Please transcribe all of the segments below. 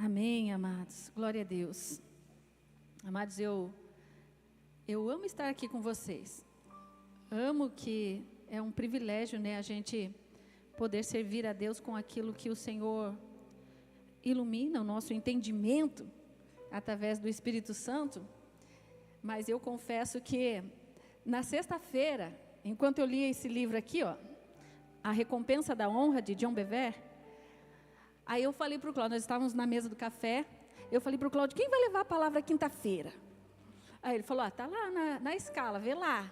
Amém, amados. Glória a Deus. Amados, eu amo estar aqui com vocês. Amo que é um privilégio, né, a gente poder servir a Deus com aquilo que o Senhor ilumina o nosso entendimento através do Espírito Santo. Mas eu confesso que na sexta-feira, enquanto eu lia esse livro aqui, ó, A Recompensa da Honra, de John Bevere, aí eu falei para o Cláudio, nós estávamos na mesa do café, eu falei para o Cláudio, quem vai levar a palavra quinta-feira? Aí ele falou, está lá na escala, vê lá.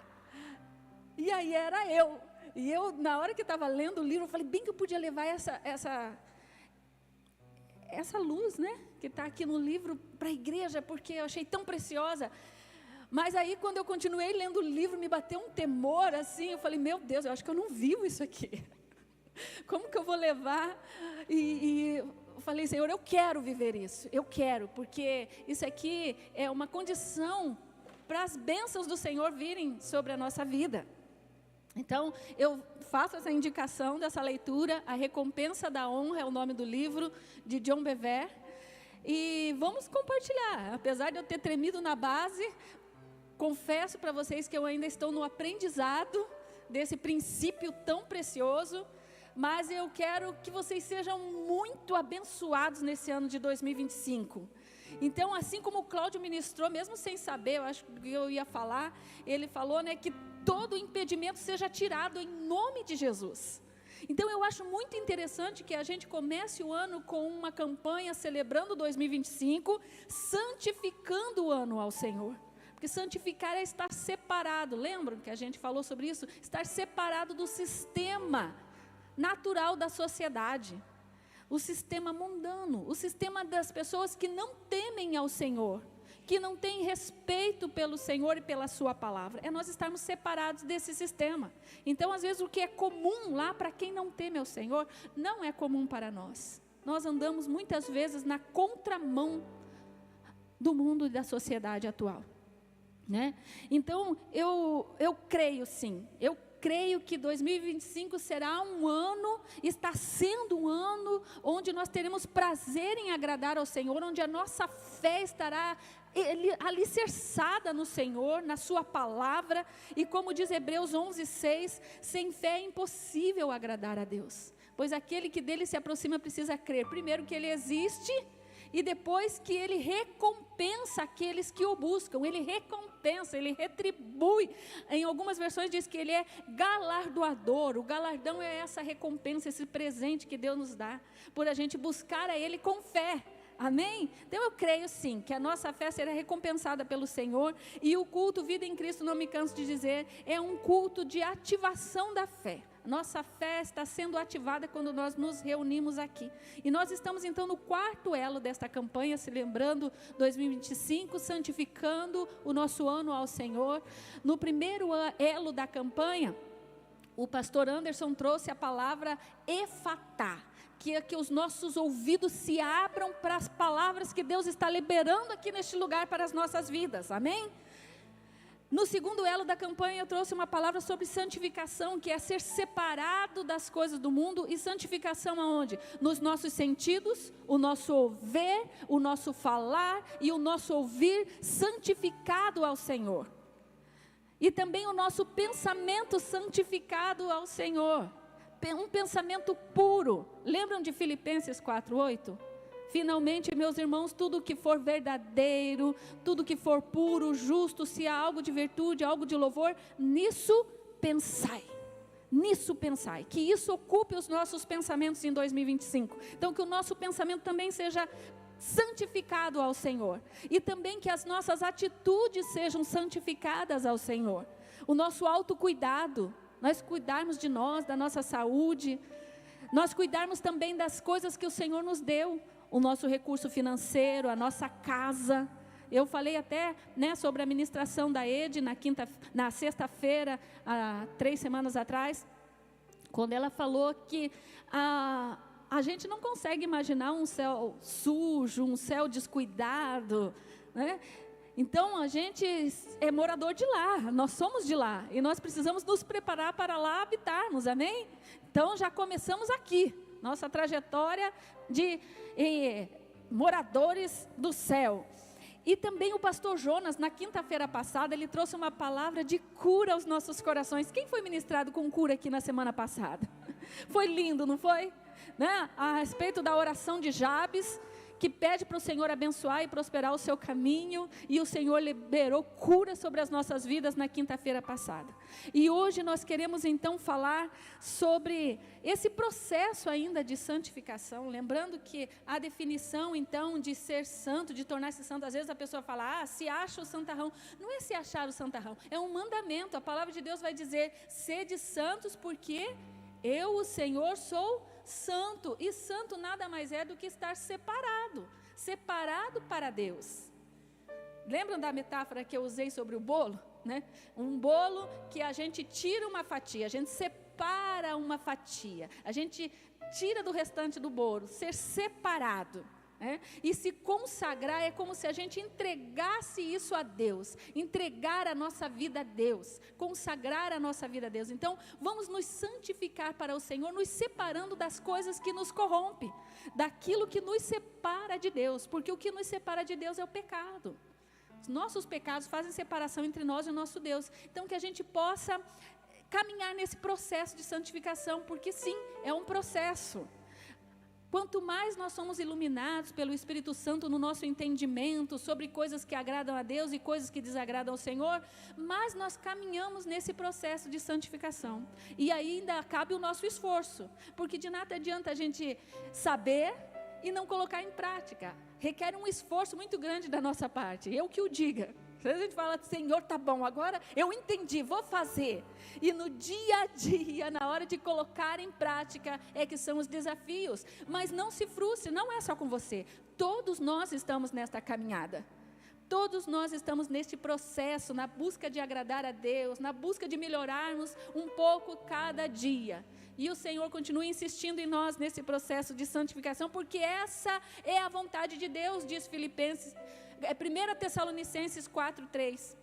E aí era eu. E eu, na hora que estava lendo o livro, eu falei, bem que eu podia levar essa luz, né, que está aqui no livro para a igreja, porque eu achei tão preciosa. Mas aí, quando eu continuei lendo o livro, me bateu um temor, assim, eu falei, meu Deus, eu acho que eu não vivo isso aqui. Como que eu vou levar? E eu falei, Senhor, eu quero viver isso, eu quero, porque isso aqui é uma condição para as bênçãos do Senhor virem sobre a nossa vida. Então, eu faço essa indicação dessa leitura, A Recompensa da Honra é o nome do livro, de John Bevere, e vamos compartilhar. Apesar de eu ter tremido na base, confesso para vocês que eu ainda estou no aprendizado desse princípio tão precioso, mas eu quero que vocês sejam muito abençoados nesse ano de 2025. Então, assim como o Cláudio ministrou, mesmo sem saber, eu acho que eu ia falar, ele falou, né, que todo impedimento seja tirado em nome de Jesus. Então, eu acho muito interessante que a gente comece o ano com uma campanha celebrando 2025, santificando o ano ao Senhor. Porque santificar é estar separado, lembram que a gente falou sobre isso? Estar separado do sistema natural da sociedade, o sistema mundano, o sistema das pessoas que não temem ao Senhor, que não têm respeito pelo Senhor e pela sua palavra. É nós estarmos separados desse sistema. Então, às vezes, o que é comum lá para quem não teme ao Senhor, não é comum para nós. Nós andamos muitas vezes na contramão do mundo e da sociedade atual, né? Então, eu creio sim, eu creio que 2025 será um ano, está sendo um ano onde nós teremos prazer em agradar ao Senhor, onde a nossa fé estará alicerçada no Senhor, na sua palavra, e como diz Hebreus 11:6, sem fé é impossível agradar a Deus, pois aquele que dele se aproxima precisa crer, primeiro que ele existe, e depois que ele recompensa aqueles que o buscam, ele recompensa, ele retribui. Em algumas versões diz que ele é galardoador. O galardão é essa recompensa, esse presente que Deus nos dá, por a gente buscar a Ele com fé. Amém? Então eu creio sim, que a nossa fé será recompensada pelo Senhor, e o culto Vida em Cristo, não me canso de dizer, é um culto de ativação da fé. Nossa fé está sendo ativada quando nós nos reunimos aqui. E nós estamos então no quarto elo desta campanha, se lembrando 2025, santificando o nosso ano ao Senhor. No primeiro elo da campanha, o pastor Anderson trouxe a palavra efatá, que é que os nossos ouvidos se abram para as palavras que Deus está liberando aqui neste lugar para as nossas vidas, amém? No segundo elo da campanha eu trouxe uma palavra sobre santificação, que é ser separado das coisas do mundo. E santificação aonde? Nos nossos sentidos, o nosso ver, o nosso falar e o nosso ouvir santificado ao Senhor. E também o nosso pensamento santificado ao Senhor, um pensamento puro. Lembram de Filipenses 4:8? Finalmente, meus irmãos, tudo que for verdadeiro, tudo que for puro, justo, se há algo de virtude, algo de louvor, nisso pensai. Nisso pensai. Que isso ocupe os nossos pensamentos em 2025. Então, que o nosso pensamento também seja santificado ao Senhor. E também que as nossas atitudes sejam santificadas ao Senhor. O nosso autocuidado, nós cuidarmos de nós, da nossa saúde, nós cuidarmos também das coisas que o Senhor nos deu. O nosso recurso financeiro, a nossa casa. Eu falei até, né, sobre a ministração da Ed na sexta-feira, há 3 semanas atrás, quando ela falou que a gente não consegue imaginar um céu sujo, um céu descuidado, né? Então a gente é morador de lá, nós somos de lá, e nós precisamos nos preparar para lá habitarmos, amém? Então já começamos aqui. Nossa trajetória de moradores do céu. E também o pastor Jonas, na quinta-feira passada, ele trouxe uma palavra de cura aos nossos corações. Quem foi ministrado com cura aqui na semana passada? Foi lindo, não foi? Né? A respeito da oração de Jabes, que pede para o Senhor abençoar e prosperar o seu caminho, e o Senhor liberou cura sobre as nossas vidas na quinta-feira passada. E hoje nós queremos então falar sobre esse processo ainda de santificação, lembrando que a definição então de ser santo, de tornar-se santo, às vezes a pessoa fala, se acha o santarrão. Não é se achar o santarrão, é um mandamento. A palavra de Deus vai dizer, sede santos porque eu, o Senhor, sou santo. E santo nada mais é do que estar separado para Deus. Lembram da metáfora que eu usei sobre o bolo? Né? Um bolo que a gente tira uma fatia, a gente separa uma fatia, a gente tira do restante do bolo, ser separado. E se consagrar é como se a gente entregasse isso a Deus, entregar a nossa vida a Deus, consagrar a nossa vida a Deus. Então vamos nos santificar para o Senhor, nos separando das coisas que nos corrompem, daquilo que nos separa de Deus, porque o que nos separa de Deus é o pecado. Os nossos pecados fazem separação entre nós e o nosso Deus. Então que a gente possa caminhar nesse processo de santificação, porque sim, é um processo. Quanto mais nós somos iluminados pelo Espírito Santo no nosso entendimento sobre coisas que agradam a Deus e coisas que desagradam ao Senhor, mais nós caminhamos nesse processo de santificação. E ainda cabe o nosso esforço, porque de nada adianta a gente saber e não colocar em prática. Requer um esforço muito grande da nossa parte, eu que o diga. Às vezes a gente fala, Senhor, tá bom, agora eu entendi, vou fazer. E no dia a dia, na hora de colocar em prática, é que são os desafios. Mas não se frustre, não é só com você. Todos nós estamos nesta caminhada. Todos nós estamos neste processo, na busca de agradar a Deus, na busca de melhorarmos um pouco cada dia. E o Senhor continua insistindo em nós nesse processo de santificação, porque essa é a vontade de Deus, diz Filipenses. 1 Tessalonicenses 4:3.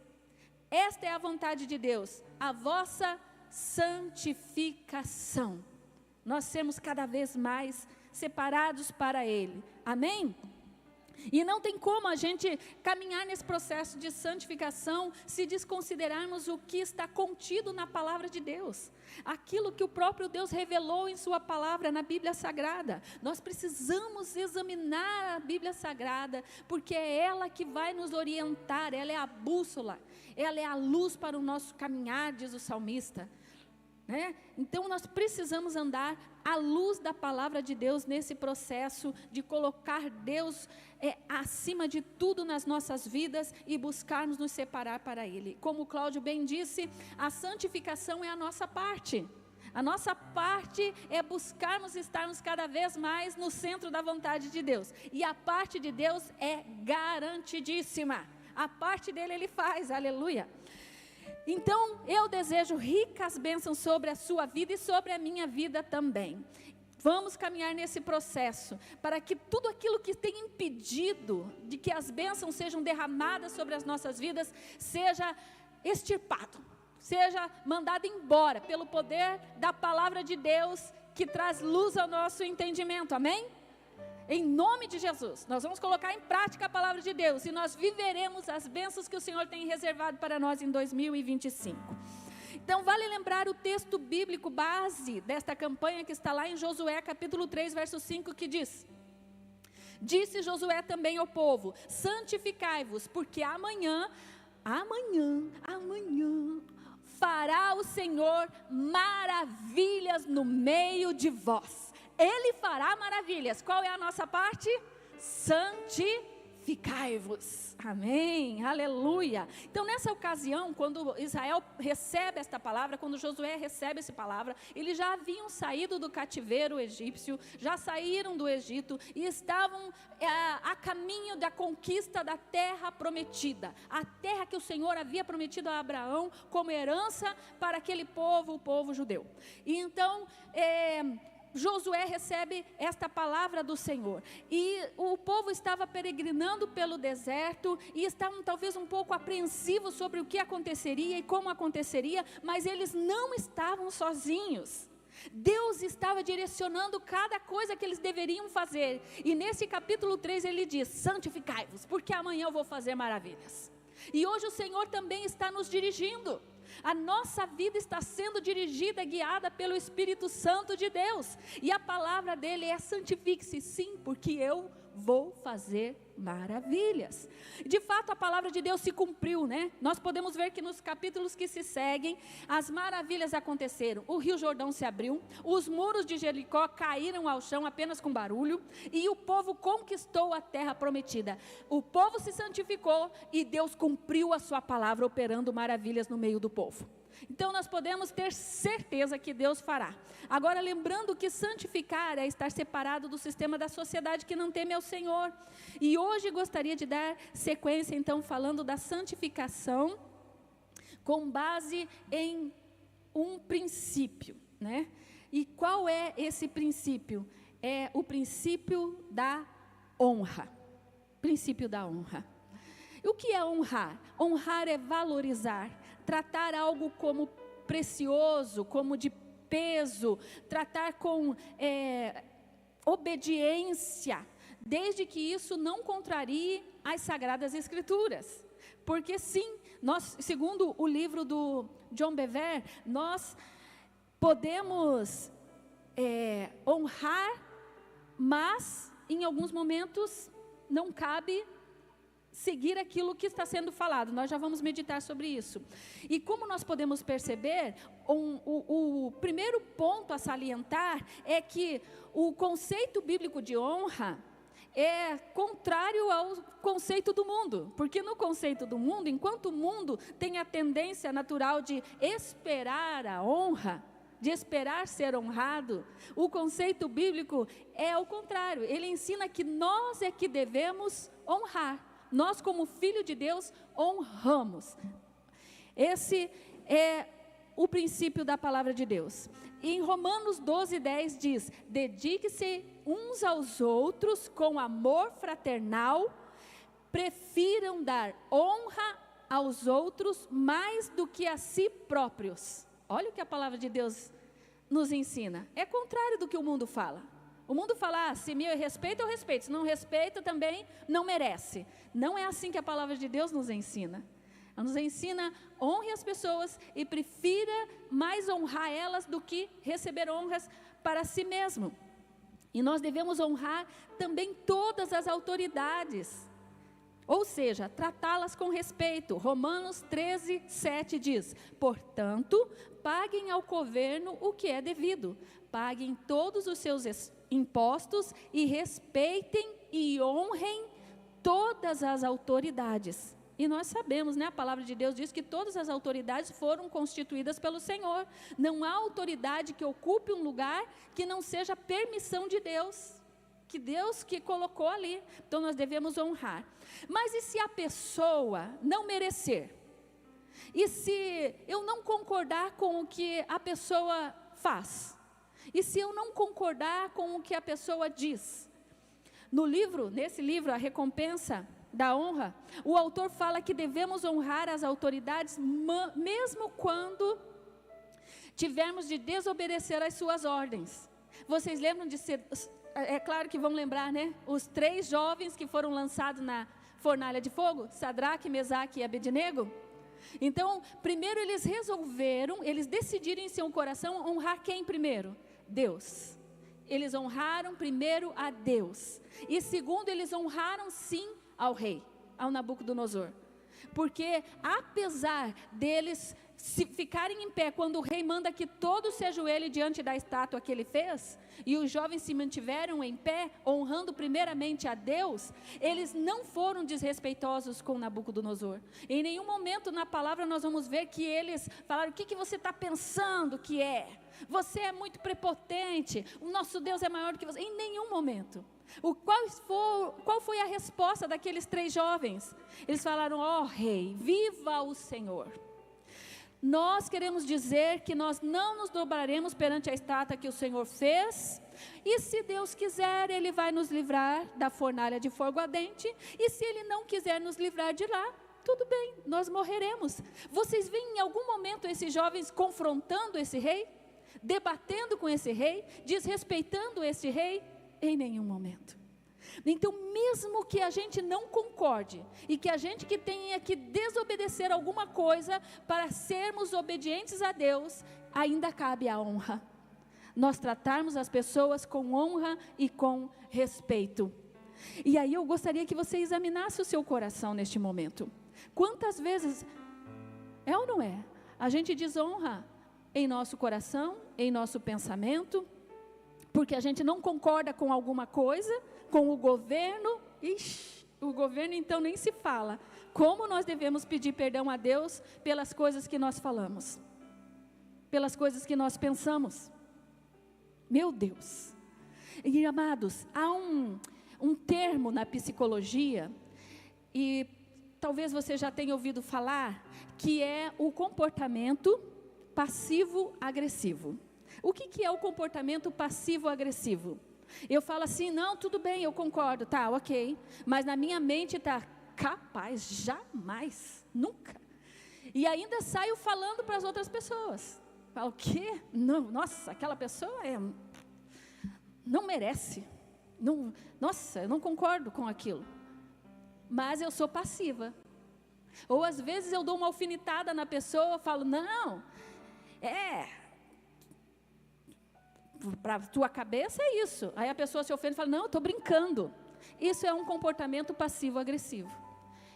Esta é a vontade de Deus, a vossa santificação. Nós sermos cada vez mais separados para Ele. Amém? E não tem como a gente caminhar nesse processo de santificação se desconsiderarmos o que está contido na palavra de Deus. Aquilo que o próprio Deus revelou em sua palavra na Bíblia Sagrada. Nós precisamos examinar a Bíblia Sagrada, porque é ela que vai nos orientar, ela é a bússola, ela é a luz para o nosso caminhar, diz o salmista. Então nós precisamos andar à luz da palavra de Deus nesse processo de colocar Deus acima de tudo nas nossas vidas e buscarmos nos separar para Ele. Como o Cláudio bem disse, a santificação é a nossa parte. A nossa parte é buscarmos estarmos cada vez mais no centro da vontade de Deus. E a parte de Deus é garantidíssima. A parte dele Ele faz, aleluia. Então, eu desejo ricas bênçãos sobre a sua vida e sobre a minha vida também. Vamos caminhar nesse processo, para que tudo aquilo que tem impedido de que as bênçãos sejam derramadas sobre as nossas vidas, seja extirpado, seja mandado embora, pelo poder da palavra de Deus, que traz luz ao nosso entendimento, amém? Em nome de Jesus, nós vamos colocar em prática a palavra de Deus e nós viveremos as bênçãos que o Senhor tem reservado para nós em 2025. Então vale lembrar o texto bíblico base desta campanha que está lá em Josué capítulo 3, verso 5, que diz: disse Josué também ao povo, santificai-vos, porque amanhã fará o Senhor maravilhas no meio de vós. Ele fará maravilhas. Qual é a nossa parte? Santificai-vos. Amém, aleluia. Então nessa ocasião, quando Israel recebe esta palavra, quando Josué recebe essa palavra, eles já haviam saído do cativeiro egípcio, já saíram do Egito e estavam a caminho da conquista da terra prometida, a terra que o Senhor havia prometido a Abraão como herança para aquele povo, o povo judeu. E então Josué recebe esta palavra do Senhor, e o povo estava peregrinando pelo deserto, e estavam talvez um pouco apreensivos sobre o que aconteceria e como aconteceria, mas eles não estavam sozinhos. Deus estava direcionando cada coisa que eles deveriam fazer. E nesse capítulo 3 ele diz: santificai-vos, porque amanhã eu vou fazer maravilhas. E hoje o Senhor também está nos dirigindo. A nossa vida está sendo dirigida, guiada pelo Espírito Santo de Deus. E a palavra dele é: santifique-se, sim, porque eu vou fazer maravilhas. De fato, a palavra de Deus se cumpriu, né? Nós podemos ver que nos capítulos que se seguem, as maravilhas aconteceram. O Rio Jordão se abriu, os muros de Jericó caíram ao chão apenas com barulho, e o povo conquistou a terra prometida. O povo se santificou e Deus cumpriu a sua palavra, operando maravilhas no meio do povo. Então nós podemos ter certeza que Deus fará. Agora, lembrando que santificar é estar separado do sistema da sociedade que não teme ao Senhor. E hoje gostaria de dar sequência, então, falando da santificação com base em um princípio, né? E qual é esse princípio? É o princípio da honra. Princípio da honra. O que é honrar? Honrar é valorizar, tratar algo como precioso, como de peso, tratar com obediência, desde que isso não contrarie as Sagradas Escrituras. Porque sim, nós, segundo o livro do John Bevere, nós podemos honrar, mas em alguns momentos não cabe seguir aquilo que está sendo falado. Nós já vamos meditar sobre isso. E como nós podemos perceber, o primeiro ponto a salientar é que o conceito bíblico de honra é contrário ao conceito do mundo. Porque no conceito do mundo, enquanto o mundo tem a tendência natural de esperar a honra, de esperar ser honrado, o conceito bíblico é o contrário. Ele ensina que nós é que devemos honrar. Nós, como filho de Deus, honramos. Esse é o princípio da palavra de Deus. Em Romanos 12:10 diz: dedique-se uns aos outros com amor fraternal, prefiram dar honra aos outros mais do que a si próprios. Olha o que a palavra de Deus nos ensina. É contrário do que o mundo fala. O mundo fala: se me respeita, eu respeito. Se não respeita, também não merece. Não é assim que a palavra de Deus nos ensina. Ela nos ensina: honre as pessoas e prefira mais honrar elas do que receber honras para si mesmo. E nós devemos honrar também todas as autoridades. Ou seja, tratá-las com respeito. Romanos 13:7 diz: portanto, paguem ao governo o que é devido. Paguem todos os seus impostos e respeitem e honrem todas as autoridades. E nós sabemos, né, a palavra de Deus diz que todas as autoridades foram constituídas pelo Senhor. Não há autoridade que ocupe um lugar que não seja permissão de Deus, que Deus que colocou ali. Então nós devemos honrar. Mas e se a pessoa não merecer? E se eu não concordar com o que a pessoa faz? E se eu não concordar com o que a pessoa diz? Nesse livro, A Recompensa da Honra, o autor fala que devemos honrar as autoridades mesmo quando tivermos de desobedecer às suas ordens. Vocês lembram de ser... É claro que vão lembrar, né? Os 3 jovens que foram lançados na fornalha de fogo, Sadraque, Mesaque e Abednego. Então, primeiro eles decidiram em seu coração honrar quem primeiro? Deus. Eles honraram primeiro a Deus. E segundo, eles honraram sim ao rei, ao Nabucodonosor. Porque apesar deles ficarem em pé quando o rei manda que todos se ajoelhem diante da estátua que ele fez, e os jovens se mantiveram em pé, honrando primeiramente a Deus, eles não foram desrespeitosos com Nabucodonosor. Em nenhum momento na palavra nós vamos ver que eles falaram: o que você está pensando que é? Você é muito prepotente, o nosso Deus é maior do que você. Em nenhum momento. Qual foi a resposta daqueles 3 jovens? Eles falaram: ó rei, viva o Senhor. Nós queremos dizer que nós não nos dobraremos perante a estátua que o Senhor fez, e se Deus quiser, Ele vai nos livrar da fornalha de fogo ardente, e se Ele não quiser nos livrar de lá, tudo bem, nós morreremos. Vocês veem em algum momento esses jovens confrontando esse rei? debatendo com esse rei, desrespeitando esse rei, em nenhum momento. Então, mesmo que a gente não concorde, e que a gente que tenha que desobedecer alguma coisa, para sermos obedientes a Deus, ainda cabe a honra. Nós tratarmos as pessoas com honra e com respeito. E aí eu gostaria que você examinasse o seu coração neste momento. Quantas vezes, é ou não é? A gente desonra em nosso coração, em nosso pensamento, porque a gente não concorda com alguma coisa, com o governo. O governo então nem se fala. Como nós devemos pedir perdão a Deus pelas coisas que nós falamos, pelas coisas que nós pensamos? Meu Deus! E amados, há um termo na psicologia, e talvez você já tenha ouvido falar, que é o comportamento passivo-agressivo. O que é o comportamento passivo-agressivo? Eu falo assim, não, tudo bem, eu concordo, tá, ok. Mas na minha mente está, capaz, jamais, nunca. E ainda saio falando para as outras pessoas. Falo, o quê? Não, nossa, aquela pessoa não merece. Não, nossa, eu não concordo com aquilo. Mas eu sou passiva. Ou às vezes eu dou uma alfinetada na pessoa, falo, não, para a tua cabeça é isso. Aí a pessoa se ofende e fala, não, eu estou brincando. Isso é um comportamento passivo-agressivo.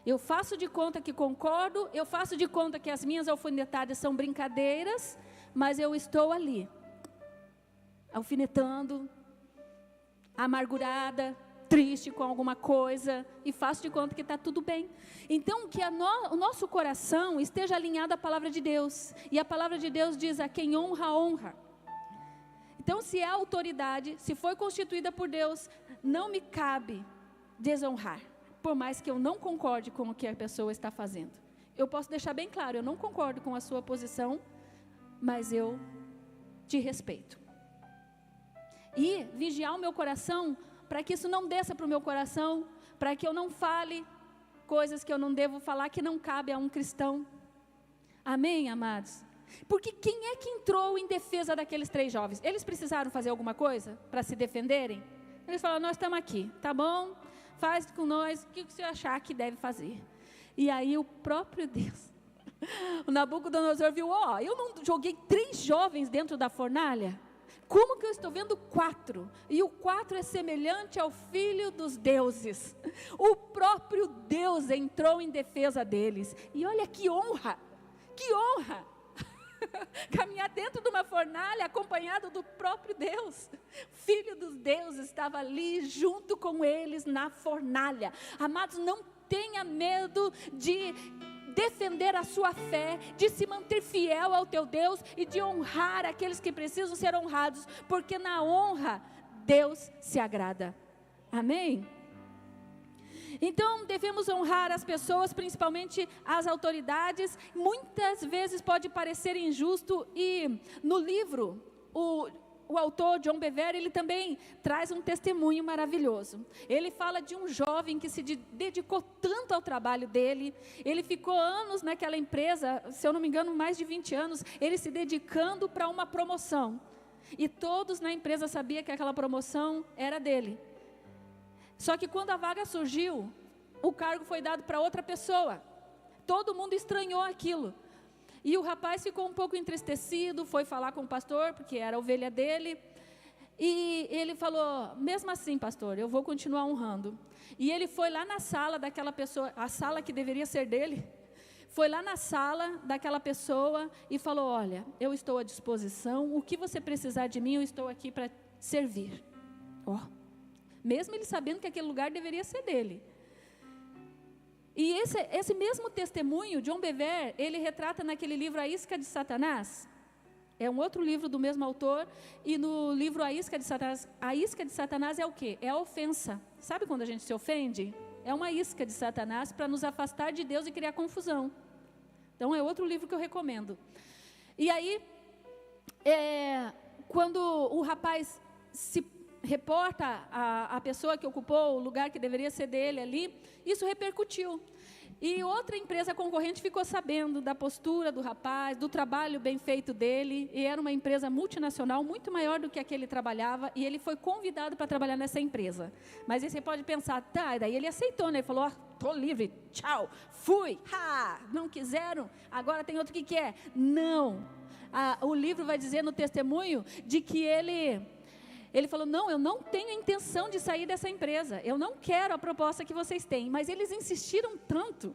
Eu faço de conta que concordo, eu faço de conta que as minhas alfinetadas são brincadeiras, mas eu estou ali, alfinetando, amargurada, triste com alguma coisa, e faço de conta que está tudo bem. Então, que o nosso coração esteja alinhado à palavra de Deus, e a palavra de Deus diz, a quem honra, honra. Então, se é autoridade, se foi constituída por Deus, não me cabe desonrar, por mais que eu não concorde com o que a pessoa está fazendo. Eu posso deixar bem claro, eu não concordo com a sua posição, mas eu te respeito. E vigiar o meu coração, para que isso não desça para o meu coração, para que eu não fale coisas que eu não devo falar, que não cabe a um cristão. Amém, amados? Porque quem é que entrou em defesa daqueles 3 jovens? Eles precisaram fazer alguma coisa para se defenderem? Eles falaram, nós estamos aqui, tá bom? Faz com nós o que você achar que deve fazer. E aí o próprio Deus, o Nabucodonosor viu, eu não joguei 3 jovens dentro da fornalha? Como que eu estou vendo 4? E o 4 é semelhante ao filho dos deuses. O próprio Deus entrou em defesa deles. E olha que honra, que honra. Caminhar dentro de uma fornalha acompanhado do próprio Deus. Filho dos deuses estava ali junto com eles na fornalha. Amados, não tenha medo de defender a sua fé, de se manter fiel ao teu Deus e de honrar aqueles que precisam ser honrados, porque na honra Deus se agrada. Amém? Então devemos honrar as pessoas, principalmente as autoridades. Muitas vezes pode parecer injusto, e no livro o autor John Bevere, ele também traz um testemunho maravilhoso. Ele fala de um jovem que se dedicou tanto ao trabalho dele. Ele ficou anos naquela empresa, se eu não me engano mais de 20 anos, ele se dedicando para uma promoção. E todos na empresa sabiam que aquela promoção era dele. Só que quando a vaga surgiu, o cargo foi dado para outra pessoa. Todo mundo estranhou aquilo. E o rapaz ficou um pouco entristecido, foi falar com o pastor, porque era a ovelha dele. E ele falou, mesmo assim, pastor, eu vou continuar honrando. E ele foi lá na sala daquela pessoa, a sala que deveria ser dele. Foi lá na sala daquela pessoa e falou, olha, eu estou à disposição, o que você precisar de mim, eu estou aqui para servir. Mesmo ele sabendo que aquele lugar deveria ser dele. E esse mesmo testemunho, John Bevere, ele retrata naquele livro A Isca de Satanás. É um outro livro do mesmo autor. E no livro A Isca de Satanás é o quê? É a ofensa. Sabe quando a gente se ofende? É uma isca de Satanás para nos afastar de Deus e criar confusão. Então é outro livro que eu recomendo. E aí, quando o rapaz se reporta a pessoa que ocupou o lugar que deveria ser dele ali, isso repercutiu. E outra empresa concorrente ficou sabendo da postura do rapaz, do trabalho bem feito dele, e era uma empresa multinacional, muito maior do que a que ele trabalhava, e ele foi convidado para trabalhar nessa empresa. Mas aí você pode pensar, tá, daí ele aceitou, né? Ele falou, estou livre, tchau, fui, não quiseram, agora tem outro que quer. Não, o livro vai dizer no testemunho de que ele falou, não, eu não tenho intenção de sair dessa empresa, eu não quero a proposta que vocês têm. Mas eles insistiram tanto,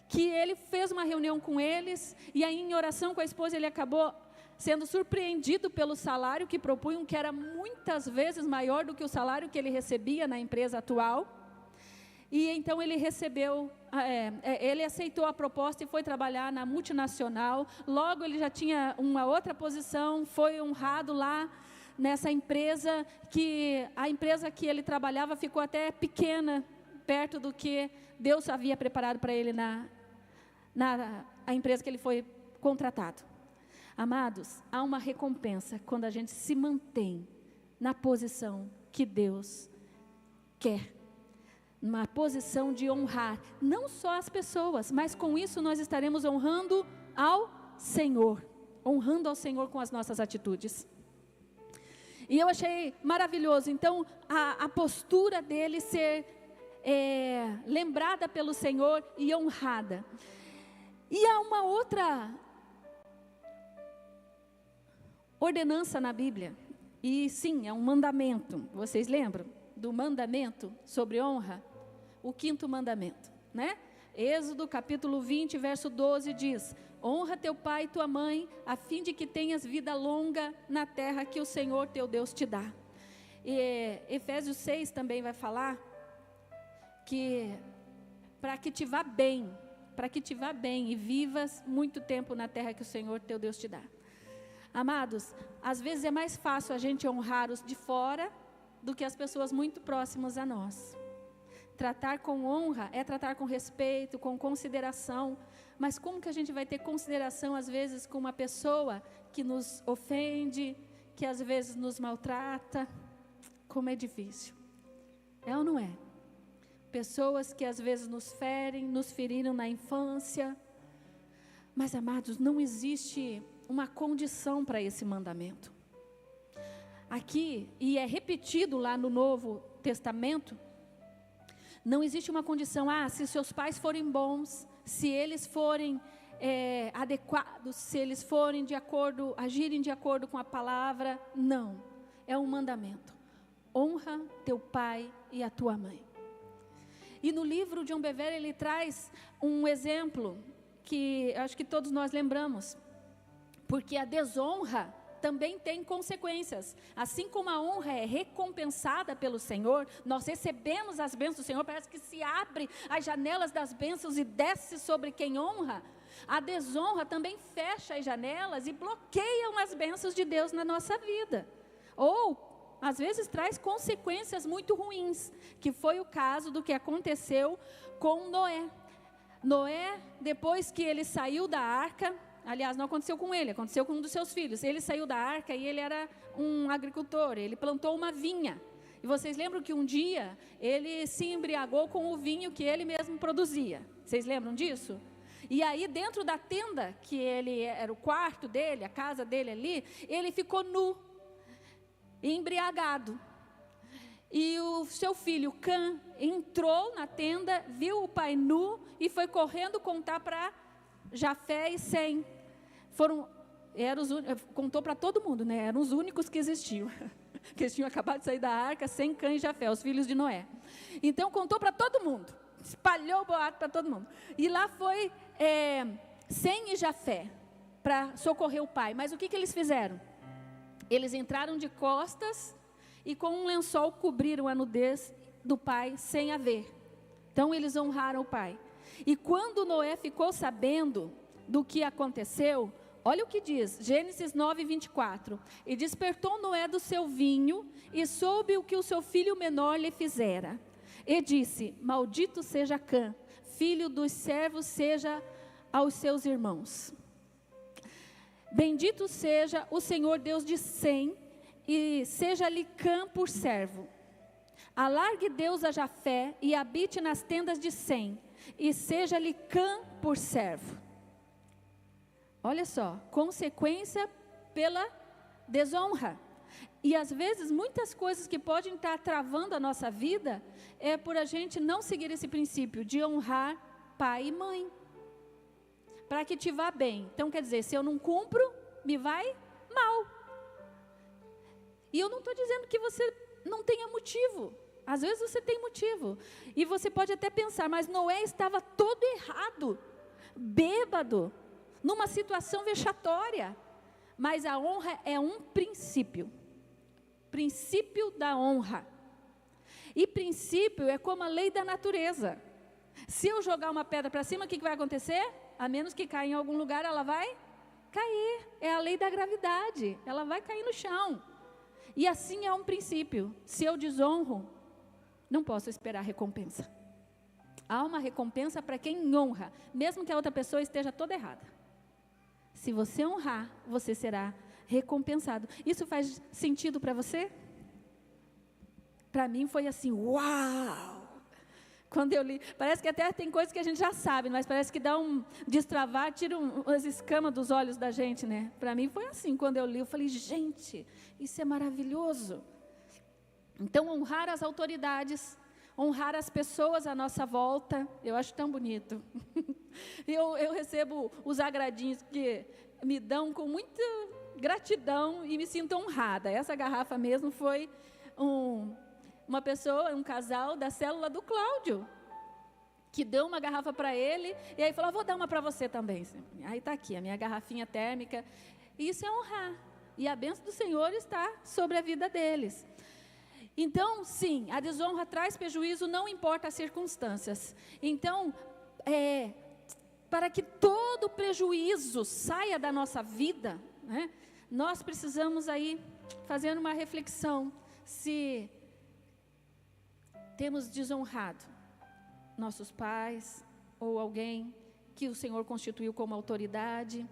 que ele fez uma reunião com eles, e aí em oração com a esposa, ele acabou sendo surpreendido pelo salário que propunham, que era muitas vezes maior do que o salário que ele recebia na empresa atual. E então ele ele aceitou a proposta e foi trabalhar na multinacional. Logo ele já tinha uma outra posição, foi honrado lá, nessa empresa, que a empresa que ele trabalhava ficou até pequena, perto do que Deus havia preparado para ele na empresa que ele foi contratado. Amados, há uma recompensa quando a gente se mantém na posição que Deus quer, uma posição de honrar, não só as pessoas, mas com isso nós estaremos honrando ao Senhor com as nossas atitudes. E eu achei maravilhoso, então, a postura dele ser lembrada pelo Senhor e honrada. E há uma outra ordenança na Bíblia, e sim, é um mandamento. Vocês lembram do mandamento sobre honra? O 5º mandamento, né? Êxodo capítulo 20, verso 12 diz: honra teu pai e tua mãe, a fim de que tenhas vida longa na terra que o Senhor teu Deus te dá. E Efésios 6 também vai falar que para que te vá bem e vivas muito tempo na terra que o Senhor teu Deus te dá. Amados, às vezes é mais fácil a gente honrar os de fora do que as pessoas muito próximas a nós. Tratar com honra é tratar com respeito, com consideração. Mas como que a gente vai ter consideração, às vezes, com uma pessoa que nos ofende, que às vezes nos maltrata? Como é difícil. É ou não é? Pessoas que às vezes nos ferem, nos feriram na infância. Mas, amados, não existe uma condição para esse mandamento. Aqui, e é repetido lá no Novo Testamento, não existe uma condição, se seus pais forem bons, se eles forem adequados, se eles forem agirem de acordo com a palavra. Não, é um mandamento. Honra teu pai e a tua mãe. E no livro de John Bevere ele traz um exemplo que acho que todos nós lembramos, porque a desonra também tem consequências. Assim como a honra é recompensada pelo Senhor, nós recebemos as bênçãos do Senhor, parece que se abre as janelas das bênçãos e desce sobre quem honra. A desonra também fecha as janelas e bloqueia as bênçãos de Deus na nossa vida. Ou, às vezes, traz consequências muito ruins, que foi o caso do que aconteceu com Noé. Noé, depois que ele saiu da arca, aliás, não aconteceu com ele, aconteceu com um dos seus filhos. Ele saiu da arca e ele era um agricultor, ele plantou uma vinha. E vocês lembram que um dia ele se embriagou com o vinho que ele mesmo produzia. Vocês lembram disso? E aí dentro da tenda, que ele era o quarto dele, a casa dele ali, ele ficou nu, embriagado. E o seu filho Cã entrou na tenda, viu o pai nu e foi correndo contar para Jafé e Sem. Contou para todo mundo, né? Eram os únicos que existiam. Que eles tinham acabado de sair da arca, Sem, Cã e Jafé, os filhos de Noé. Então contou para todo mundo, espalhou o boato para todo mundo. E lá foi Sem e Jafé para socorrer o pai. Mas o que eles fizeram? Eles entraram de costas e com um lençol cobriram a nudez do pai sem a ver. Então eles honraram o pai. E quando Noé ficou sabendo do que aconteceu, olha o que diz, Gênesis 9, 24. E despertou Noé do seu vinho e soube o que o seu filho menor lhe fizera. E disse: maldito seja Cã, filho dos servos seja aos seus irmãos. Bendito seja o Senhor Deus de Sem, e seja-lhe Cã por servo. Alargue Deus a Jafé e habite nas tendas de Sem. e seja-lhe Cã por servo. Olha só, consequência pela desonra. E às vezes muitas coisas que podem estar travando a nossa vida é por a gente não seguir esse princípio de honrar pai e mãe, para que te vá bem. Então quer dizer, se eu não cumpro, me vai mal. E eu não estou dizendo que você não tenha motivo. Às vezes você tem motivo. E você pode até pensar, mas Noé estava todo errado, bêbado, numa situação vexatória. Mas a honra é um princípio. Princípio da honra. E princípio é como a lei da natureza. Se eu jogar uma pedra para cima, o que vai acontecer? A menos que caia em algum lugar, ela vai cair. É a lei da gravidade. Ela vai cair no chão. E assim é um princípio. Se eu desonro, não posso esperar recompensa. Há uma recompensa para quem honra, mesmo que a outra pessoa esteja toda errada. Se você honrar, você será recompensado. Isso faz sentido para você? Para mim foi assim, uau! Quando eu li, parece que até tem coisas que a gente já sabe, mas parece que dá um destravar, tira as escamas dos olhos da gente, né? Para mim foi assim, quando eu li, eu falei, gente, isso é maravilhoso. Então, honrar as autoridades, honrar as pessoas à nossa volta, eu acho tão bonito. Eu recebo os agradinhos que me dão com muita gratidão e me sinto honrada. Essa garrafa mesmo foi uma pessoa, um casal da célula do Cláudio, que deu uma garrafa para ele, e aí falou, vou dar uma para você também. Aí está aqui, a minha garrafinha térmica. E isso é honrar. E a bênção do Senhor está sobre a vida deles. Então, sim, a desonra traz prejuízo, não importa as circunstâncias. Então, para que todo prejuízo saia da nossa vida, né, nós precisamos aí fazer uma reflexão se temos desonrado nossos pais ou alguém que o Senhor constituiu como autoridade,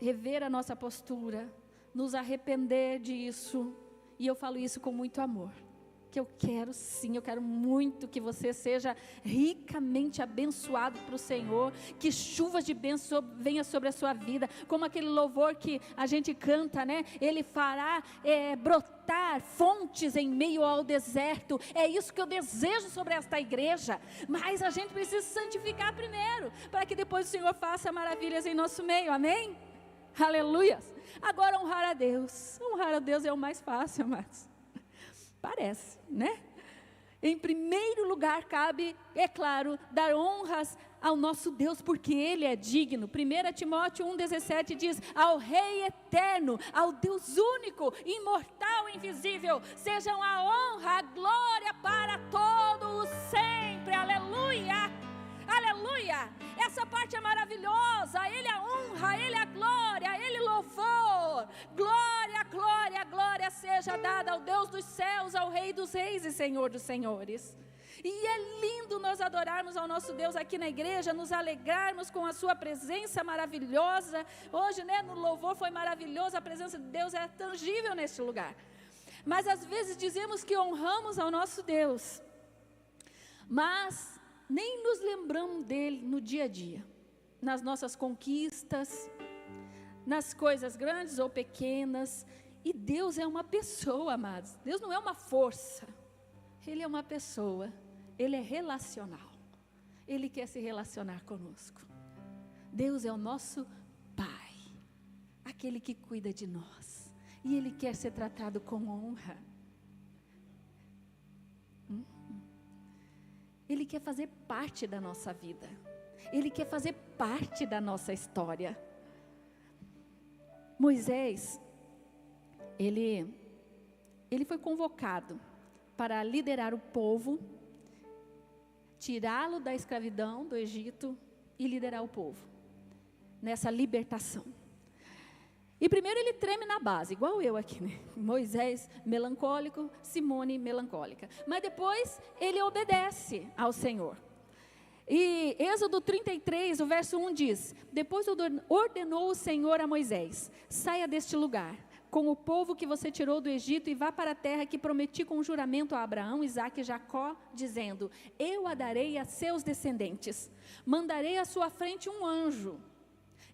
rever a nossa postura, nos arrepender disso, e eu falo isso com muito amor. Que eu quero sim, eu quero muito que você seja ricamente abençoado para o Senhor, que chuvas de bênção venha sobre a sua vida, como aquele louvor que a gente canta, né? Ele fará brotar fontes em meio ao deserto. É isso que eu desejo sobre esta igreja, mas a gente precisa santificar primeiro, para que depois o Senhor faça maravilhas em nosso meio, amém? Aleluia. Agora honrar a Deus é o mais fácil, amados. Parece, né? Em primeiro lugar cabe, é claro, dar honras ao nosso Deus, porque Ele é digno. 1 Timóteo 1,17 diz, ao Rei eterno, ao Deus único, imortal e invisível, sejam a honra, a glória para todos sempre, aleluia, aleluia. Essa parte é maravilhosa, Ele é a honra, Ele é a glória, Ele louvor, glória, glória, glória seja dada ao Deus dos céus, ao Rei dos reis e Senhor dos senhores. E é lindo nós adorarmos ao nosso Deus aqui na igreja, nos alegrarmos com a sua presença maravilhosa. Hoje, né, no louvor foi maravilhoso, a presença de Deus é tangível neste lugar. Mas às vezes dizemos que honramos ao nosso Deus, mas nem nos lembramos dele no dia a dia, nas nossas conquistas, nas coisas grandes ou pequenas. E Deus é uma pessoa, amados. Deus não é uma força, Ele é uma pessoa, Ele é relacional, Ele quer se relacionar conosco. Deus é o nosso Pai, aquele que cuida de nós, e Ele quer ser tratado com honra. Ele quer fazer parte da nossa vida, Ele quer fazer parte da nossa história. Moisés, ele foi convocado para liderar o povo, tirá-lo da escravidão do Egito e liderar o povo nessa libertação. E primeiro ele treme na base, igual eu aqui, né? Moisés melancólico, Simone melancólica. Mas depois ele obedece ao Senhor. E Êxodo 33, o verso 1 diz, depois ordenou o Senhor a Moisés, saia deste lugar, com o povo que você tirou do Egito, e vá para a terra que prometi com juramento a Abraão, Isaque e Jacó, dizendo: eu a darei a seus descendentes. Mandarei à sua frente um anjo,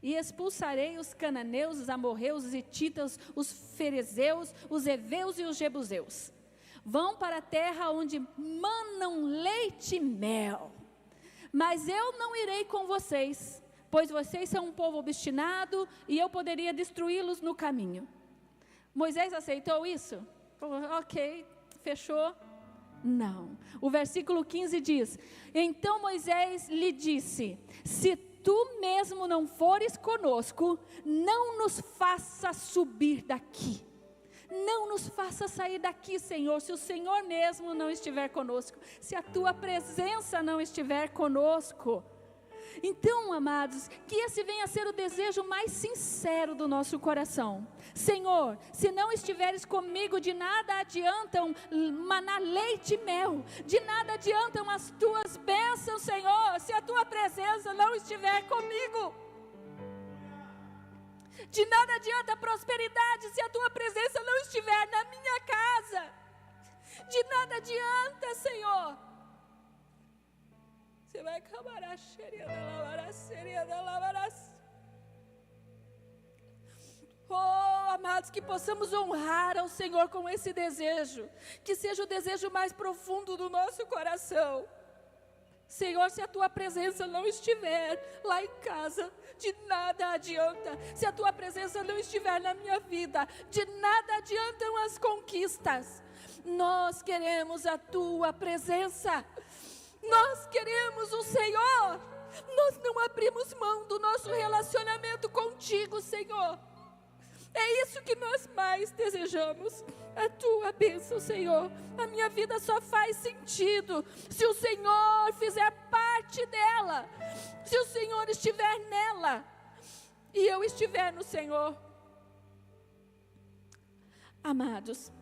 e expulsarei os cananeus, os amorreus, os hititas, os ferezeus, os heveus e os jebuseus. Vão para a terra onde manam leite e mel. Mas eu não irei com vocês, pois vocês são um povo obstinado, e eu poderia destruí-los no caminho. Moisés aceitou isso? Ok, fechou? Não. O versículo 15 diz: então Moisés lhe disse: se tu mesmo não fores conosco, não nos faça subir daqui. Não nos faça sair daqui, Senhor, se o Senhor mesmo não estiver conosco, se a tua presença não estiver conosco. Então, amados, que esse venha a ser o desejo mais sincero do nosso coração. Senhor, se não estiveres comigo, de nada adiantam maná, leite e mel, de nada adiantam as tuas bênçãos, Senhor, se a tua presença não estiver comigo. De nada adianta a prosperidade se a tua presença não estiver na minha casa. De nada adianta, Senhor. Você vai acabar a xeria da lavaras. Oh, amados, que possamos honrar ao Senhor com esse desejo, que seja o desejo mais profundo do nosso coração. Senhor, se a tua presença não estiver lá em casa, de nada adianta. Se a tua presença não estiver na minha vida, de nada adiantam as conquistas. Nós queremos a tua presença. Nós queremos o Senhor. Nós não abrimos mão do nosso relacionamento contigo, Senhor. É isso que nós mais desejamos, a tua bênção, Senhor. A minha vida só faz sentido se o Senhor fizer parte dela, se o Senhor estiver nela e eu estiver no Senhor. Amados,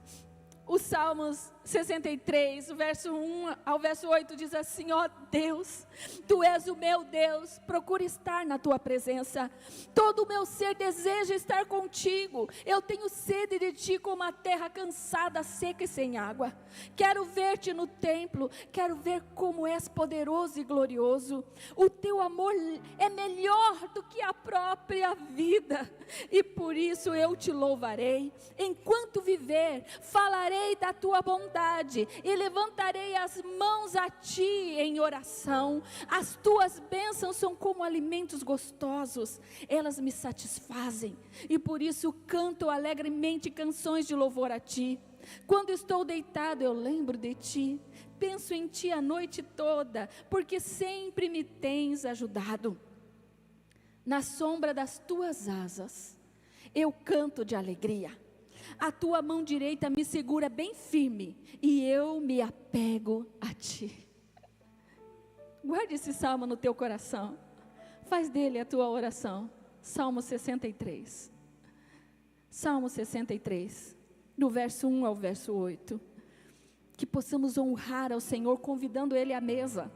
o Salmos 63, o verso 1 ao verso 8 diz assim: ó Deus, Tu és o meu Deus, procuro estar na Tua presença, todo o meu ser deseja estar contigo, eu tenho sede de Ti como a terra cansada, seca e sem água. Quero ver-Te no templo, quero ver como és poderoso e glorioso. O Teu amor é melhor do que a própria vida, e por isso eu Te louvarei. Enquanto viver, falarei da Tua bondade e levantarei as mãos a Ti em oração. As Tuas bênçãos são como alimentos gostosos, elas me satisfazem, e por isso canto alegremente canções de louvor a Ti. Quando estou deitado eu lembro de Ti, penso em Ti a noite toda, porque sempre me tens ajudado. Na sombra das Tuas asas eu canto de alegria. A Tua mão direita me segura bem firme, e eu me apego a Ti. Guarde esse salmo no teu coração. Faz dele a tua oração. Salmo 63. Salmo 63, do verso 1 ao verso 8. Que possamos honrar ao Senhor, convidando Ele à mesa.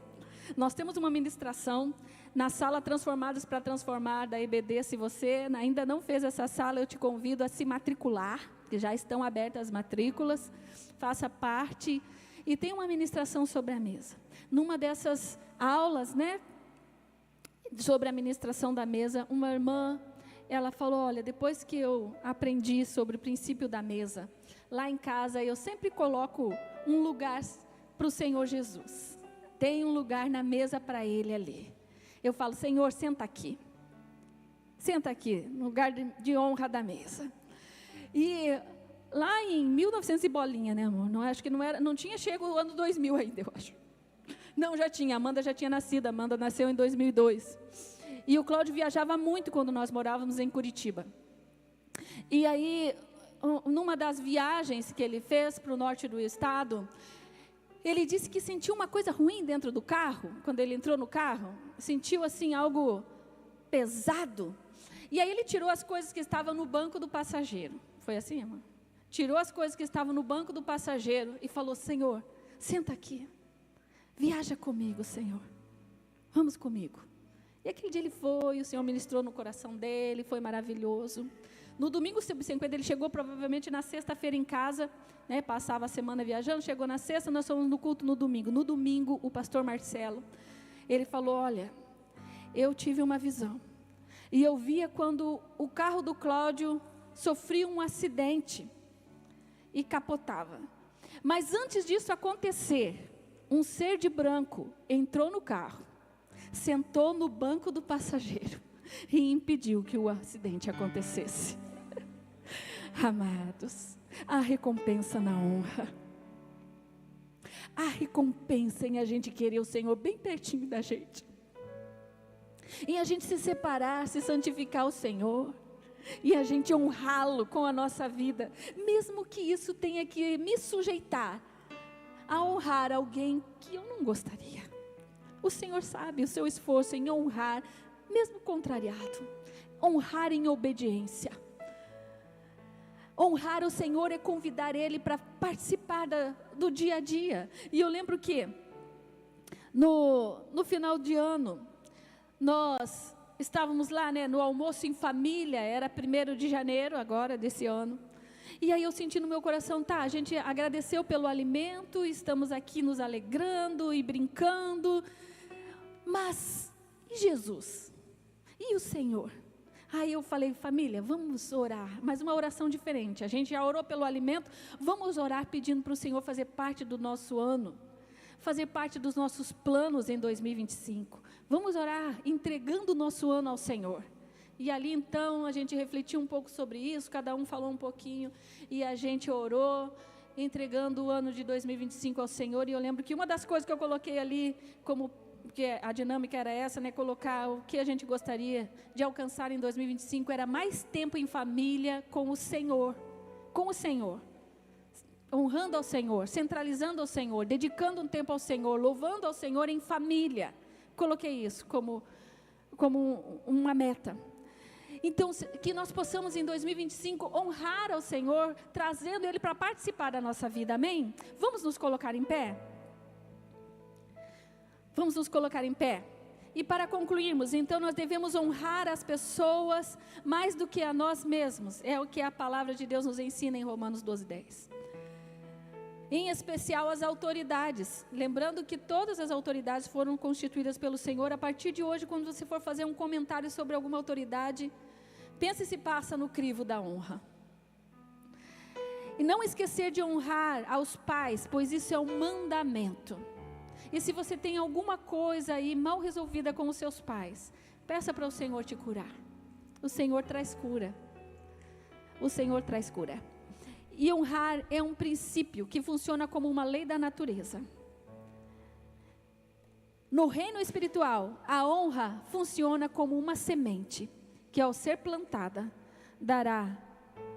Nós temos uma ministração na sala Transformados para Transformar da EBD. Se você ainda não fez essa sala, eu te convido a se matricular, que já estão abertas as matrículas. Faça parte. E tem uma ministração sobre a mesa. Numa dessas aulas, sobre a ministração da mesa, uma irmã, ela falou: olha, depois que eu aprendi sobre o princípio da mesa, lá em casa eu sempre coloco um lugar para o Senhor Jesus. Tem um lugar na mesa para Ele ali. Eu falo: Senhor, senta aqui. Senta aqui, no lugar de honra da mesa. E lá em 1900 e bolinha, amor? Acho que não tinha chegado o ano 2000 ainda, eu acho. Não, já tinha, Amanda já tinha nascido, Amanda nasceu em 2002. E o Cláudio viajava muito quando nós morávamos em Curitiba. E aí, numa das viagens que ele fez para o norte do estado, ele disse que sentiu uma coisa ruim dentro do carro. Quando ele entrou no carro, sentiu assim algo pesado. E aí ele tirou as coisas que estavam no banco do passageiro. Foi assim, irmã? Tirou as coisas que estavam no banco do passageiro e falou: Senhor, senta aqui. Viaja comigo, Senhor. Vamos comigo. E aquele dia ele foi, o Senhor ministrou no coração dele, foi maravilhoso. No domingo subsequente, ele chegou provavelmente na sexta-feira em casa, né, passava a semana viajando, chegou na sexta, nós fomos no culto no domingo. No domingo, o pastor Marcelo, ele falou, olha, eu tive uma visão, e eu via quando o carro do Cláudio sofria um acidente, e capotava. Mas antes disso acontecer, um ser de branco entrou no carro, sentou no banco do passageiro e impediu que o acidente acontecesse. Amados, há recompensa na honra. Há recompensa em a gente querer o Senhor bem pertinho da gente. Em a gente se separar, se santificar o Senhor. E a gente honrá-lo com a nossa vida, mesmo que isso tenha que me sujeitar a honrar alguém que eu não gostaria. O Senhor sabe o seu esforço em honrar, mesmo contrariado. Honrar em obediência. Honrar o Senhor é convidar Ele para participar do dia a dia. E eu lembro que no final de ano, nós estávamos lá, né, no almoço em família, era 1º de janeiro agora desse ano. E aí eu senti no meu coração, tá, a gente agradeceu pelo alimento, estamos aqui nos alegrando e brincando, mas e Jesus? E o Senhor? Aí eu falei, família, vamos orar, mas uma oração diferente. A gente já orou pelo alimento, vamos orar pedindo para o Senhor fazer parte do nosso ano, fazer parte dos nossos planos em 2025. Vamos orar entregando o nosso ano ao Senhor. E ali então a gente refletiu um pouco sobre isso, cada um falou um pouquinho, e a gente orou, entregando o ano de 2025 ao Senhor. E eu lembro que uma das coisas que eu coloquei ali, como que a dinâmica era essa, né, colocar o que a gente gostaria de alcançar em 2025, era mais tempo em família com o Senhor, honrando ao Senhor, centralizando ao Senhor, dedicando um tempo ao Senhor, louvando ao Senhor em família. Coloquei isso como uma meta. Então, que nós possamos em 2025 honrar ao Senhor, trazendo Ele para participar da nossa vida, amém? Vamos nos colocar em pé? Vamos nos colocar em pé. E para concluirmos, então nós devemos honrar as pessoas mais do que a nós mesmos. É o que a palavra de Deus nos ensina em Romanos 12:10. Em especial as autoridades, lembrando que todas as autoridades foram constituídas pelo Senhor. A partir de hoje, quando você for fazer um comentário sobre alguma autoridade, pense se passa no crivo da honra. E não esquecer de honrar aos pais, pois isso é um mandamento. E se você tem alguma coisa aí mal resolvida com os seus pais, peça para o Senhor te curar. O Senhor traz cura. O Senhor traz cura. E honrar é um princípio que funciona como uma lei da natureza. No reino espiritual, a honra funciona como uma semente, que ao ser plantada, dará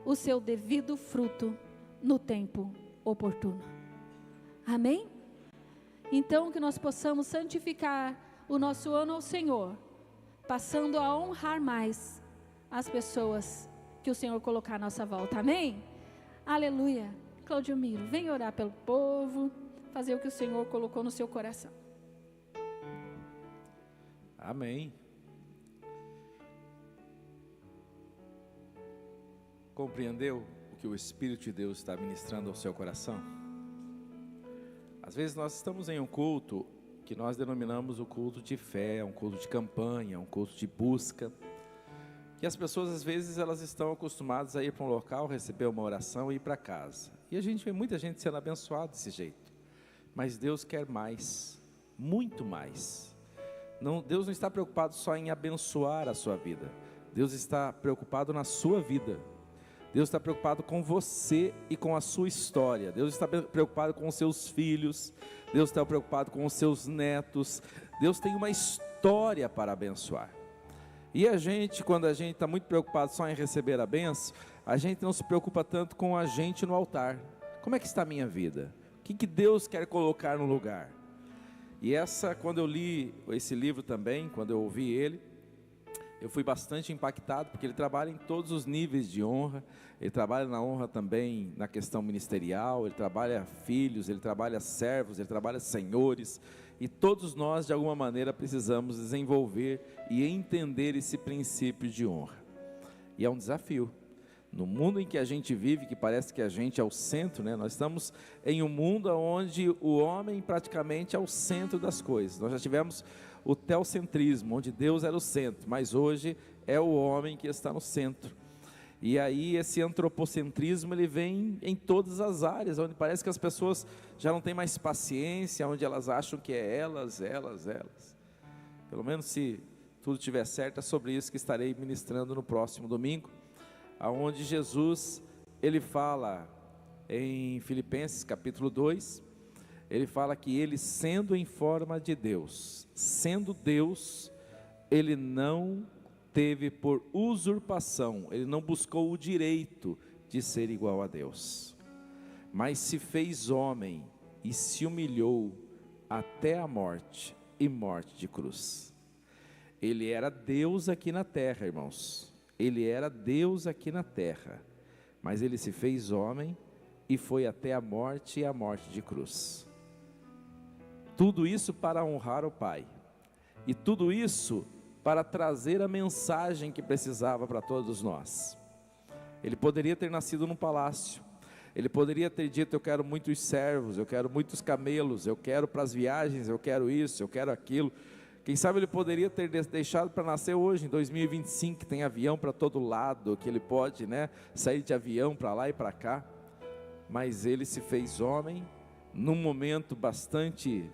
o seu devido fruto no tempo oportuno. Amém? Então que nós possamos santificar o nosso ano ao Senhor, passando a honrar mais as pessoas que o Senhor colocar à nossa volta. Amém? Aleluia. Claudio Miro, vem orar pelo povo, fazer o que o Senhor colocou no seu coração. Amém. Compreendeu o que o Espírito de Deus está ministrando ao seu coração? Às vezes nós estamos em um culto que nós denominamos o culto de fé, um culto de campanha, um culto de busca. E as pessoas às vezes elas estão acostumadas a ir para um local, receber uma oração e ir para casa. E a gente vê muita gente sendo abençoada desse jeito. Mas Deus quer mais, muito mais. Deus não está preocupado só em abençoar a sua vida. Deus está preocupado na sua vida. Deus está preocupado com você e com a sua história. Deus está preocupado com os seus filhos. Deus está preocupado com os seus netos. Deus tem uma história para abençoar. E a gente, quando a gente está muito preocupado só em receber a bênção, a gente não se preocupa tanto com a gente no altar. Como é que está a minha vida? O que Deus quer colocar no lugar? E quando eu li esse livro também, quando eu ouvi ele, eu fui bastante impactado, porque ele trabalha em todos os níveis de honra. Ele trabalha na honra também na questão ministerial, ele trabalha filhos, ele trabalha servos, ele trabalha senhores. E todos nós, de alguma maneira, precisamos desenvolver e entender esse princípio de honra. E é um desafio. No mundo em que a gente vive, que parece que a gente é o centro, né? Nós estamos em um mundo onde o homem praticamente é o centro das coisas. Nós já tivemos o teocentrismo, onde Deus era o centro, mas hoje é o homem que está no centro. E aí esse antropocentrismo, ele vem em todas as áreas, onde parece que as pessoas já não têm mais paciência, onde elas acham que é elas. Pelo menos se tudo estiver certo, é sobre isso que estarei ministrando no próximo domingo, aonde Jesus, ele fala em Filipenses capítulo 2, ele fala que ele, sendo em forma de Deus, sendo Deus, ele não teve por usurpação, ele não buscou o direito de ser igual a Deus, mas se fez homem e se humilhou até a morte, e morte de cruz. Ele era Deus aqui na terra, irmãos, ele era Deus aqui na terra, mas ele se fez homem e foi até a morte, e a morte de cruz. Tudo isso para honrar o Pai, e tudo isso para trazer a mensagem que precisava para todos nós. Ele poderia ter nascido num palácio, ele poderia ter dito: eu quero muitos servos, eu quero muitos camelos, eu quero para as viagens, eu quero isso, eu quero aquilo. Quem sabe ele poderia ter deixado para nascer hoje, em 2025, que tem avião para todo lado, que ele pode, né, sair de avião para lá e para cá. Mas ele se fez homem, num momento bastante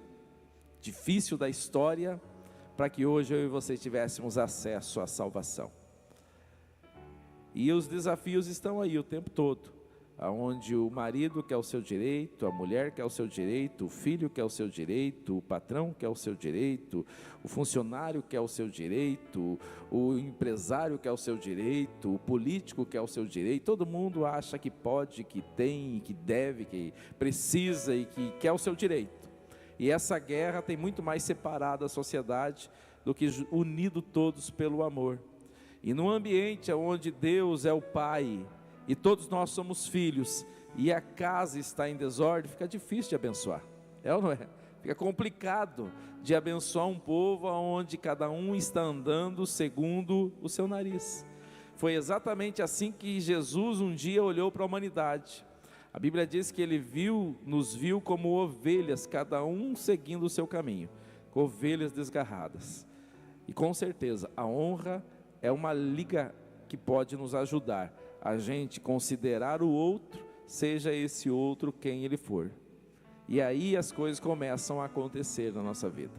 difícil da história, para que hoje eu e você tivéssemos acesso à salvação. E os desafios estão aí o tempo todo, aonde o marido quer o seu direito, a mulher quer o seu direito, o filho quer o seu direito, o patrão quer o seu direito, o funcionário quer o seu direito, o empresário quer o seu direito, o político quer o seu direito. Todo mundo acha que pode, que tem, que deve, que precisa e que quer o seu direito. E essa guerra tem muito mais separado a sociedade do que unido todos pelo amor. E num ambiente onde Deus é o Pai e todos nós somos filhos, e a casa está em desordem, fica difícil de abençoar, é ou não é? Fica complicado de abençoar um povo onde cada um está andando segundo o seu nariz. Foi exatamente assim que Jesus um dia olhou para a humanidade. A Bíblia diz que ele nos viu como ovelhas, cada um seguindo o seu caminho, ovelhas desgarradas. E com certeza a honra é uma liga que pode nos ajudar a gente considerar o outro, seja esse outro quem ele for. E aí as coisas começam a acontecer na nossa vida.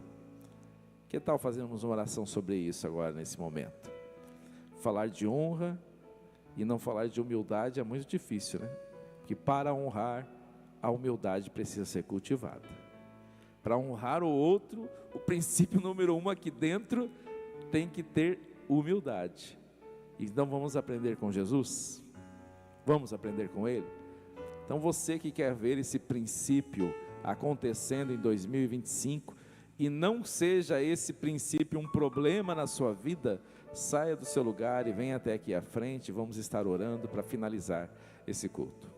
Que tal fazermos uma oração sobre isso agora, nesse momento? Falar de honra e não falar de humildade é muito difícil, né? Porque para honrar, a humildade precisa ser cultivada. Para honrar o outro, o princípio número 1 aqui dentro tem que ter humildade. Então vamos aprender com Jesus? Vamos aprender com Ele? Então você que quer ver esse princípio acontecendo em 2025, e não seja esse princípio um problema na sua vida, saia do seu lugar e venha até aqui à frente, vamos estar orando para finalizar esse culto.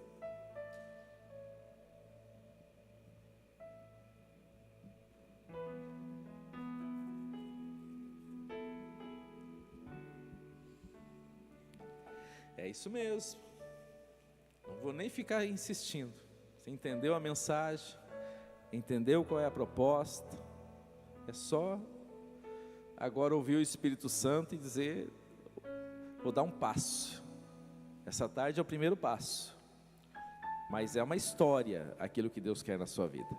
É isso mesmo, não vou nem ficar insistindo. Você entendeu a mensagem, entendeu qual é a proposta, é só agora ouvir o Espírito Santo e dizer: vou dar um passo. Essa tarde é o primeiro passo, mas é uma história aquilo que Deus quer na sua vida.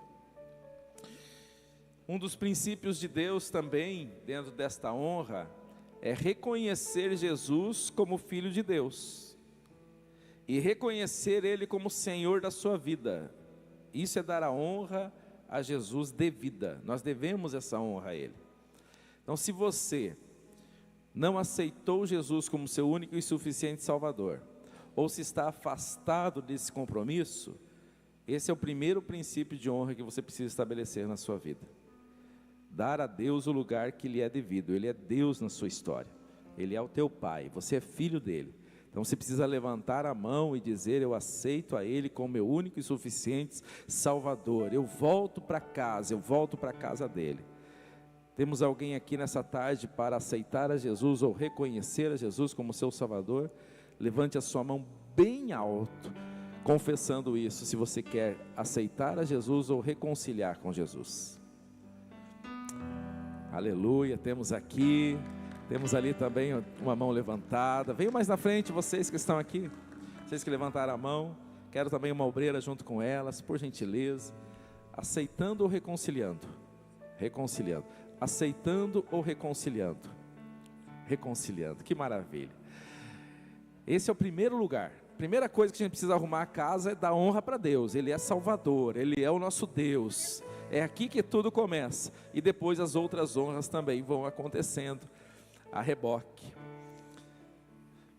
Um dos princípios de Deus também, dentro desta honra, é reconhecer Jesus como Filho de Deus, e reconhecer Ele como Senhor da sua vida. Isso é dar a honra a Jesus devida, nós devemos essa honra a Ele. Então, se você não aceitou Jesus como seu único e suficiente Salvador, ou se está afastado desse compromisso, esse é o primeiro princípio de honra que você precisa estabelecer na sua vida. Dar a Deus o lugar que lhe é devido. Ele é Deus na sua história, Ele é o teu Pai, você é filho dEle. Então você precisa levantar a mão e dizer: eu aceito a Ele como meu único e suficiente Salvador. Eu volto para casa, eu volto para a casa dEle. Temos alguém aqui nessa tarde para aceitar a Jesus ou reconhecer a Jesus como seu Salvador? levante a sua mão bem alto, confessando isso, se você quer aceitar a Jesus ou reconciliar com Jesus. Aleluia, temos aqui, temos ali também uma mão levantada. Venham mais na frente, vocês que estão aqui, vocês que levantaram a mão. Quero também uma obreira junto com elas, por gentileza. Aceitando ou reconciliando? Reconciliando. Aceitando ou reconciliando? Reconciliando, que maravilha. Esse é o primeiro lugar. Primeira coisa que a gente precisa arrumar a casa é dar honra para Deus. Ele é Salvador, Ele é o nosso Deus. É aqui que tudo começa. E depois as outras honras também vão acontecendo a reboque.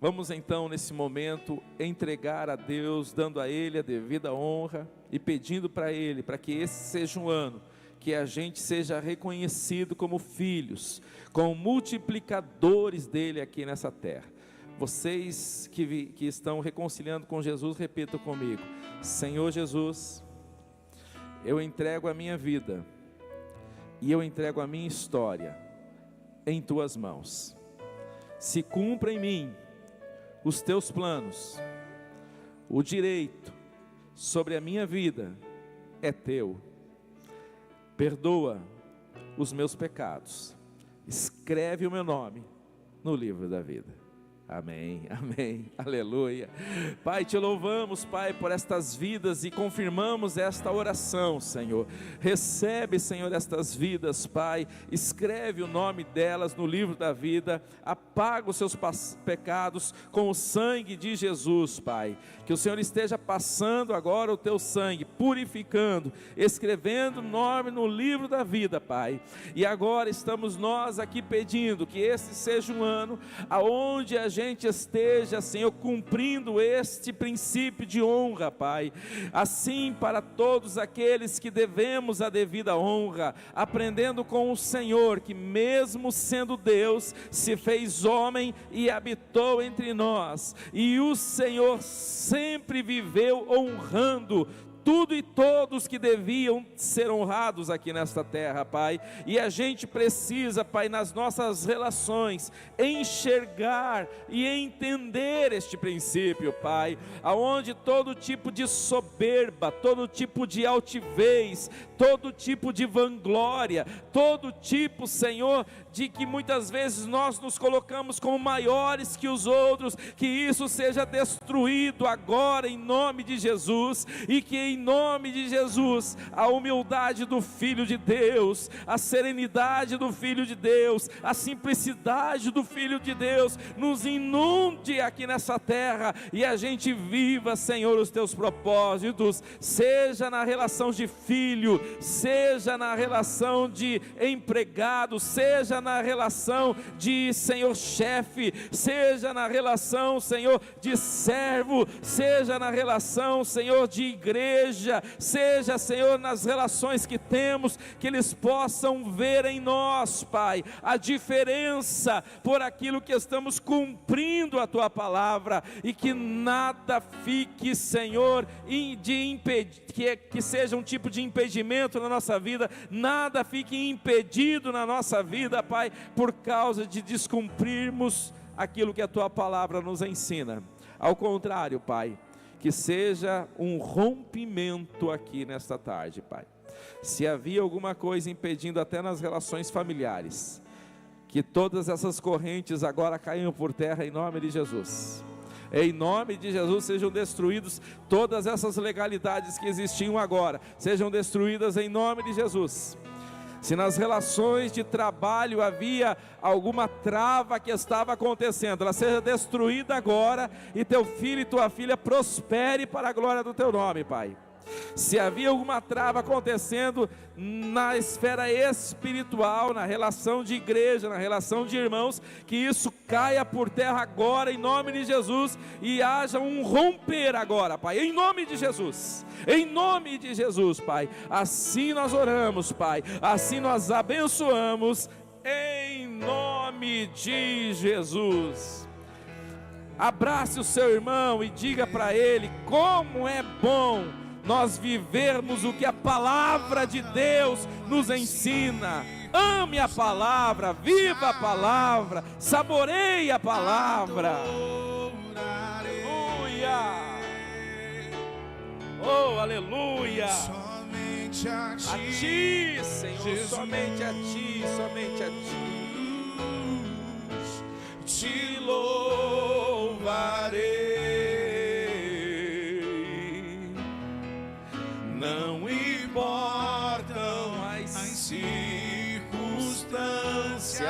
Vamos então nesse momento entregar a Deus, dando a Ele a devida honra e pedindo para Ele, para que esse seja um ano que a gente seja reconhecido como filhos, como multiplicadores dEle aqui nessa terra. Vocês que estão reconciliando com Jesus, repitam comigo: Senhor Jesus, eu entrego a minha vida e eu entrego a minha história em Tuas mãos. Se cumpra em mim os Teus planos, o direito sobre a minha vida é Teu. Perdoa os meus pecados, escreve o meu nome no livro da vida. Amém, amém, aleluia. Pai, te louvamos, Pai, por estas vidas e confirmamos esta oração, Senhor. Recebe, Senhor, estas vidas, Pai, escreve o nome delas no livro da vida, apaga os seus pecados com o sangue de Jesus, Pai. Que o Senhor esteja passando agora o teu sangue, purificando, escrevendo o nome no livro da vida, Pai. E agora estamos nós aqui pedindo que esse seja um ano aonde a gente esteja, Senhor, cumprindo este princípio de honra, Pai. Assim, para todos aqueles que devemos a devida honra, aprendendo com o Senhor, que mesmo sendo Deus, se fez homem e habitou entre nós, e o Senhor sempre viveu honrando tudo e todos que deviam ser honrados aqui nesta terra, Pai. E a gente precisa, Pai, nas nossas relações, enxergar e entender este princípio, Pai, aonde todo tipo de soberba, todo tipo de altivez, todo tipo de vanglória, todo tipo, Senhor, de que muitas vezes nós nos colocamos como maiores que os outros, que isso seja destruído agora em nome de Jesus, e que em nome de Jesus a humildade do Filho de Deus, a serenidade do Filho de Deus, a simplicidade do Filho de Deus nos inunde aqui nessa terra, e a gente viva, Senhor, os teus propósitos, seja na relação de filho, seja na relação de empregado, seja na relação de, Senhor, chefe, seja na relação, Senhor, de servo, seja na relação, Senhor, de igreja, seja, Senhor, nas relações que temos, que eles possam ver em nós, Pai, a diferença por aquilo que estamos cumprindo a Tua palavra, e que nada fique, Senhor, que seja um tipo de impedimento na nossa vida, nada fique impedido na nossa vida, Pai, por causa de descumprirmos aquilo que a Tua palavra nos ensina. Ao contrário, Pai, que seja um rompimento aqui nesta tarde, Pai. Se havia alguma coisa impedindo até nas relações familiares, que todas essas correntes agora caiam por terra em nome de Jesus. Em nome de Jesus sejam destruídos todas essas legalidades que existiam agora, sejam destruídas em nome de Jesus. Se nas relações de trabalho havia alguma trava que estava acontecendo, ela seja destruída agora, e teu filho e tua filha prospere para a glória do teu nome, Pai. Se havia alguma trava acontecendo na esfera espiritual, na relação de igreja, na relação de irmãos, que isso caia por terra agora em nome de Jesus, e haja um romper agora, Pai, em nome de Jesus, em nome de Jesus, Pai. Assim nós oramos, Pai, assim nós abençoamos, em nome de Jesus. Abrace o seu irmão e diga para ele como é bom nós vivermos o que a palavra de Deus nos ensina. Ame a palavra, viva a palavra, saboreie a palavra. Oh, aleluia. Somente a A ti, ti, Senhor, Jesus. somente a ti, somente a ti. te louvarei. Não importam as circunstâncias,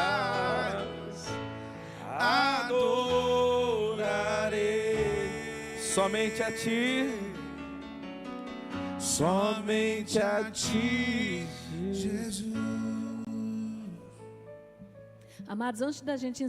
adorarei. Somente a ti, Somente a ti, Jesus. Amados, antes da gente